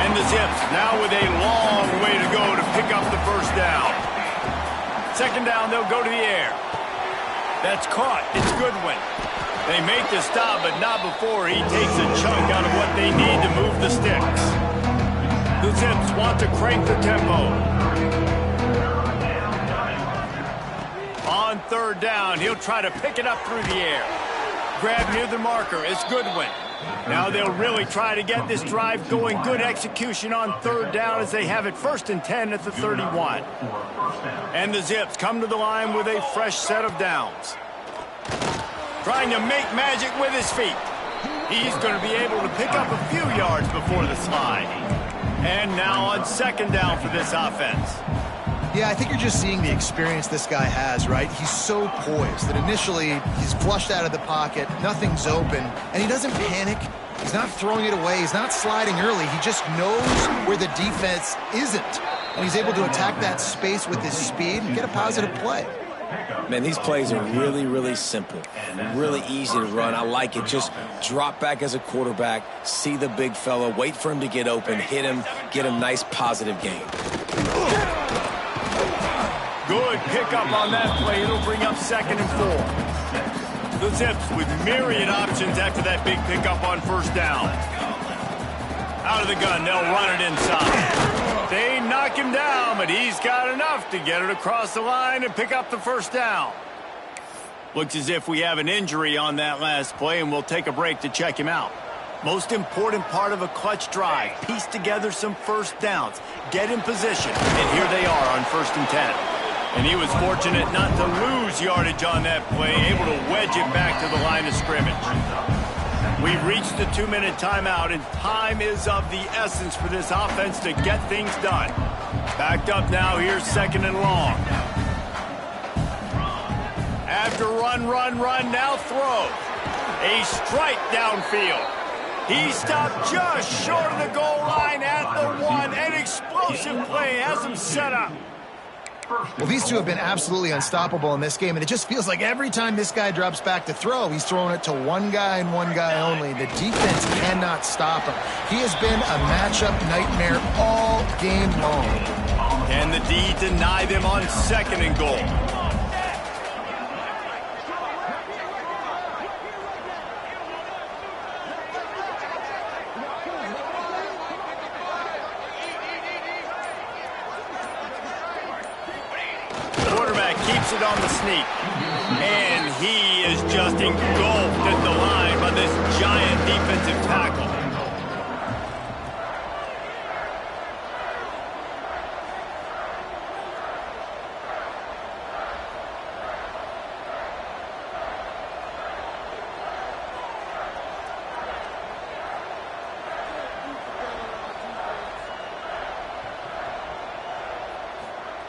And the Zips now with a long way to go to pick up the first down. Second down, they'll go to the air. That's caught. It's Goodwin. They make the stop, but not before he takes a chunk out of what they need to move the sticks. The Zips want to crank the tempo. On third down, he'll try to pick it up through the air. Grab near the marker is Goodwin. Now they'll really try to get this drive going. Good execution on third down as they have it 1st and 10 at the 31. And the Zips come to the line with a fresh set of downs. Trying to make magic with his feet. He's going to be able to pick up a few yards before the slide. And now on second down for this offense. Yeah, I think you're just seeing the experience this guy has, right? He's so poised that initially he's flushed out of the pocket, nothing's open, and he doesn't panic. He's not throwing it away. He's not sliding early. He just knows where the defense isn't, and he's able to attack that space with his speed and get a positive play. Man, these plays are really, really simple, really easy to run. I like it. Just drop back as a quarterback, see the big fella, wait for him to get open, hit him, get him nice positive gain. Good pickup on that play. It'll bring up 2nd and 4. The Zips with myriad options after that big pickup on first down. Out of the gun, they'll run it inside. They knock him down, but he's got enough to get it across the line and pick up the first down. Looks as if we have an injury on that last play, and we'll take a break to check him out. Most important part of a clutch drive, piece together some first downs, get in position, and here they are on 1st and 10. And he was fortunate not to lose yardage on that play, able to wedge it back to the line of scrimmage. We've reached the 2-minute timeout, and time is of the essence for this offense to get things done. Backed up now, here's 2nd and long. After run, now throw. A strike downfield. He stopped just short of the goal line at the 1. An explosive play has him set up. Well, these two have been absolutely unstoppable in this game, and it just feels like every time this guy drops back to throw, he's throwing it to one guy and one guy only. The defense cannot stop him. He has been a matchup nightmare all game long. And the D deny them on 2nd and goal. Keeps it on the sneak. And he is just engulfed at the line by this giant defensive tackle.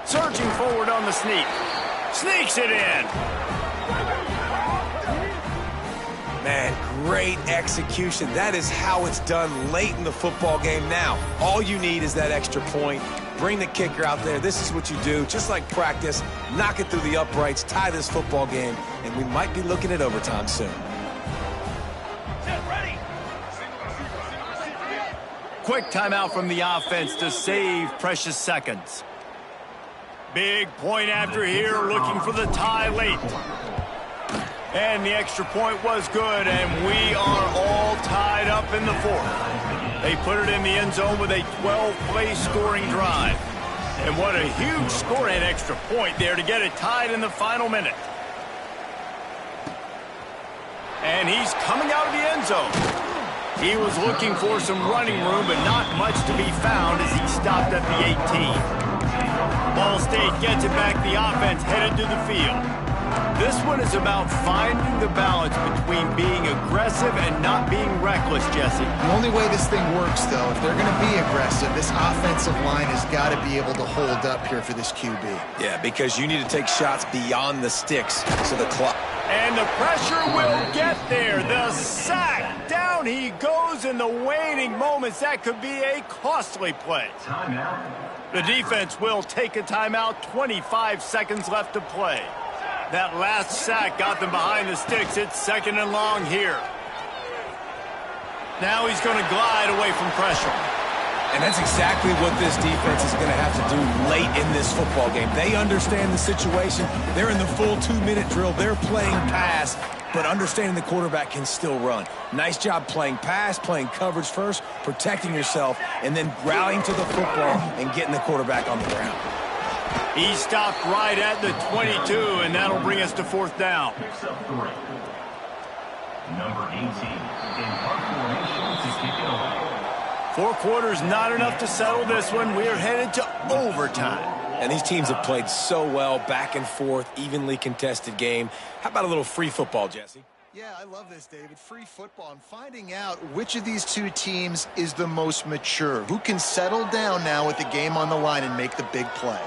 Surging forward on the sneak. Sneaks it in. Man, great execution. That is how it's done late in the football game now. All you need is that extra point. Bring the kicker out there. This is what you do. Just like practice, knock it through the uprights, tie this football game, and we might be looking at overtime soon. Quick timeout from the offense to save precious seconds. Big point after here, looking for the tie late. And the extra point was good, and we are all tied up in the fourth. They put it in the end zone with a 12-play scoring drive. And what a huge score and extra point there to get it tied in the final minute. And he's coming out of the end zone. He was looking for some running room, but not much to be found as he stopped at the 18. Ball State gets it back. The offense headed to the field. This one is about finding the balance between being aggressive and not being reckless, Jesse. The only way this thing works, though, if they're going to be aggressive, this offensive line has got to be able to hold up here for this QB. Yeah, because you need to take shots beyond the sticks so the clock. And the pressure will get there. The sack. Down he goes in the waning moments. That could be a costly play. Timeout. The defense will take a timeout. 25 seconds left to play. That last sack got them behind the sticks. It's 2nd and long here. Now he's going to glide away from pressure. And that's exactly what this defense is going to have to do late in this football game. They understand the situation. They're in the full 2-minute drill. They're playing pass, but understanding the quarterback can still run. Nice job playing pass, playing coverage first, protecting yourself, and then rallying to the football and getting the quarterback on the ground. He stopped right at the 22, and that'll bring us to 4th down. Picks up 3. Number 18 in punt formation to kick it away. 4 quarters, not enough to settle this one. We're headed to overtime. And these teams have played so well, back and forth, evenly contested game. How about a little free football, Jesse? Yeah, I love this, David. Free football. I'm finding out which of these two teams is the most mature. Who can settle down now with the game on the line and make the big play?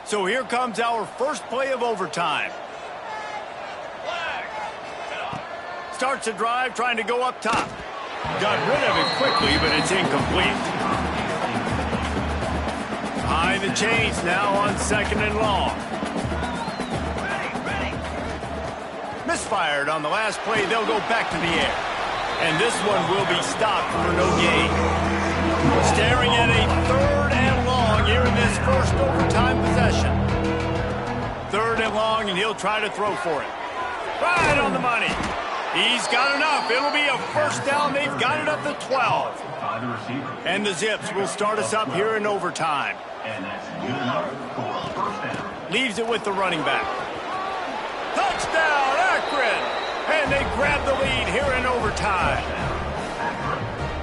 So here comes our first play of overtime. Starts a drive trying to go up top. Got rid of it quickly, but it's incomplete. Behind the chains now on 2nd and long. Misfired on the last play. They'll go back to the air. And this one will be stopped for no gain. Staring at a 3rd and long here in this first overtime possession. 3rd and long, and he'll try to throw for it. Right on the money. He's got enough. It'll be a 1st down. They've got it up to 12. By the receiver. And the Zips will start us up here in overtime. And that's good enough for a 1st down. Leaves it with the running back. Touchdown, Akron! And they grab the lead here in overtime.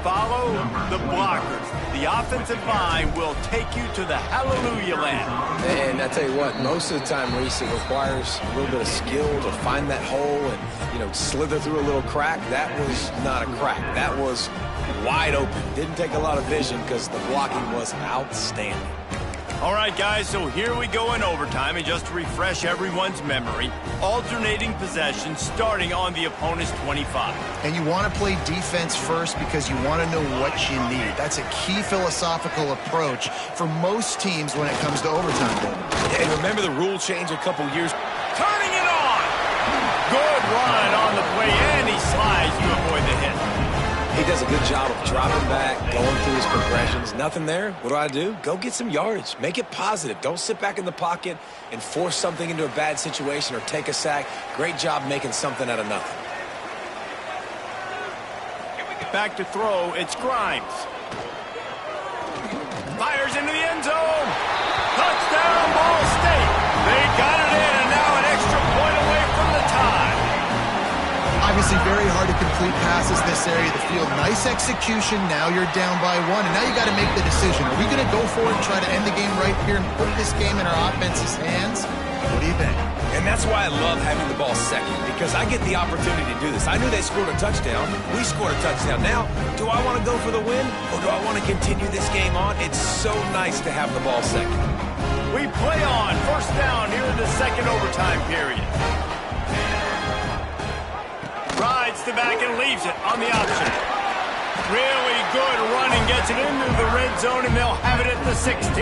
Follow the blockers. The offensive line will take you to the hallelujah land. And I tell you what, most of the time, Reese, it requires a little bit of skill to find that hole and, slither through a little crack. That was not a crack. That was wide open. Didn't take a lot of vision because the blocking was outstanding. All right, guys, so here we go in overtime, and just to refresh everyone's memory, alternating possessions starting on the opponent's 25. And you want to play defense first because you want to know what you need. That's a key philosophical approach for most teams when it comes to overtime, David. And remember the rule change a couple years. Turning it on! Good run on the play, and he slides to avoid the hit. He does a good job of dropping back, going through his progressions. Nothing there. What do? Go get some yardage. Make it positive. Don't sit back in the pocket and force something into a bad situation or take a sack. Great job making something out of nothing. Back to throw. It's Grimes. Fires into the end zone. Touchdown, Ball State. They got it in, and now an extra point away from the tie. Obviously very hard to complete passes this area of the field. Nice execution. Now you're down by 1, and now you got to make the decision. Are we going to go for it and try to end the game right here and put this game in our offense's hands? What do you think? And that's why I love having the ball second, because I get the opportunity to do this. I knew they scored a touchdown. We scored a touchdown. Now, do I want to go for the win, or do I want to continue this game on? It's so nice to have the ball second. We play on. 1st down here in the 2nd overtime period. Rides the back and leaves it on the option. Really good running, gets it into the red zone, and they'll have it at the 16.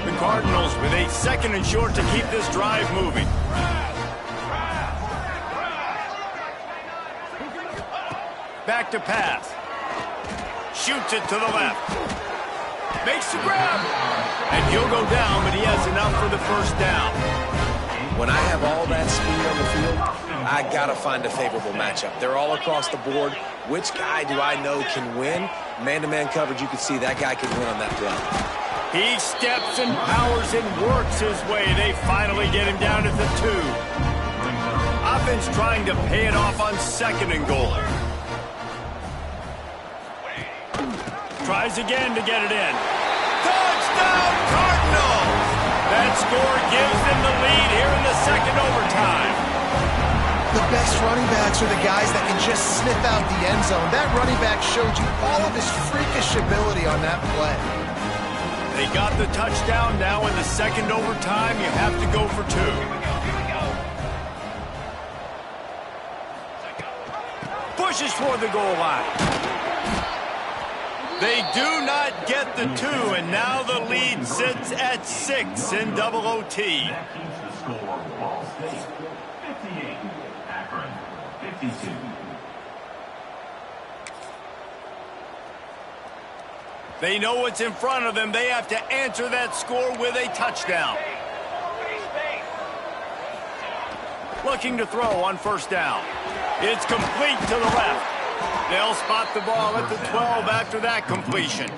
The Cardinals with a 2nd and short to keep this drive moving. Back to pass. Shoots it to the left. Makes the grab. And he'll go down, but he has enough for the first down. When I have all that speed on the field, I got to find a favorable matchup. They're all across the board. Which guy do I know can win? Man-to-man coverage, you can see that guy can win on that play. He steps and powers and works his way. They finally get him down to the 2. Offense trying to pay it off on 2nd and goal. Tries again to get it in. Touchdown, Cardinals! That score gives them the lead here in the 2nd overtime. The best running backs are the guys that can just sniff out the end zone. That running back showed you all of his freakish ability on that play. They got the touchdown. Now in the 2nd overtime, you have to go for 2. Pushes toward the goal line. They do not get the 2, and now the lead sits at 6 in double OT. That keeps the score Ball State 58, Akron 52. They know what's in front of them. They have to answer that score with a touchdown. Looking to throw on 1st down. It's complete to the left. They'll spot the ball at the 12 after that completion.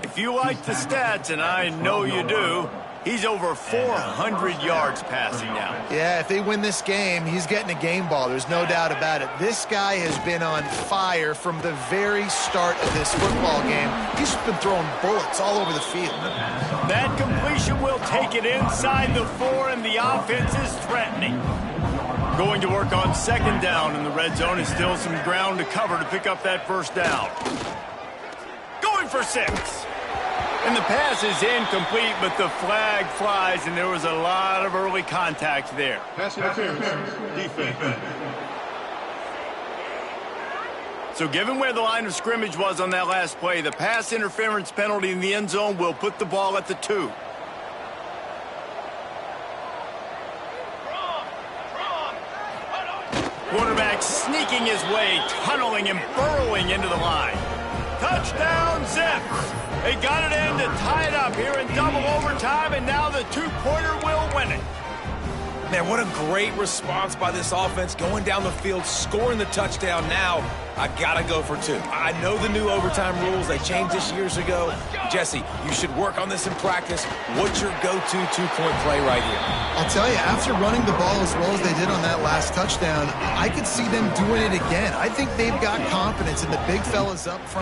If you like the stats, and I know you do, he's over 400 yards passing now. Yeah, if they win this game, he's getting a game ball. There's no doubt about it. This guy has been on fire from the very start of this football game. He's been throwing bullets all over the field. That completion will take it inside the 4, and the offense is threatening. Going to work on 2nd down in the red zone, and still some ground to cover to pick up that 1st down. Going for 6. And the pass is incomplete, but the flag flies, and there was a lot of early contact there. Pass interference. Defense. So given where the line of scrimmage was on that last play, the pass interference penalty in the end zone will put the ball at the 2. Quarterback sneaking his way, tunneling and burrowing into the line. Touchdown, Zips! They got it in to tie it up here in double overtime, and now the 2-pointer will win it. Man, what a great response by this offense, going down the field, scoring the touchdown. Now, I gotta go for 2. I know the new overtime rules, they changed this years ago. Jesse, you should work on this in practice. What's your go-to 2-point play right here? I'll tell you, after running the ball as well as they did on that last touchdown, I could see them doing it again. I think they've got confidence in the big fellas up front.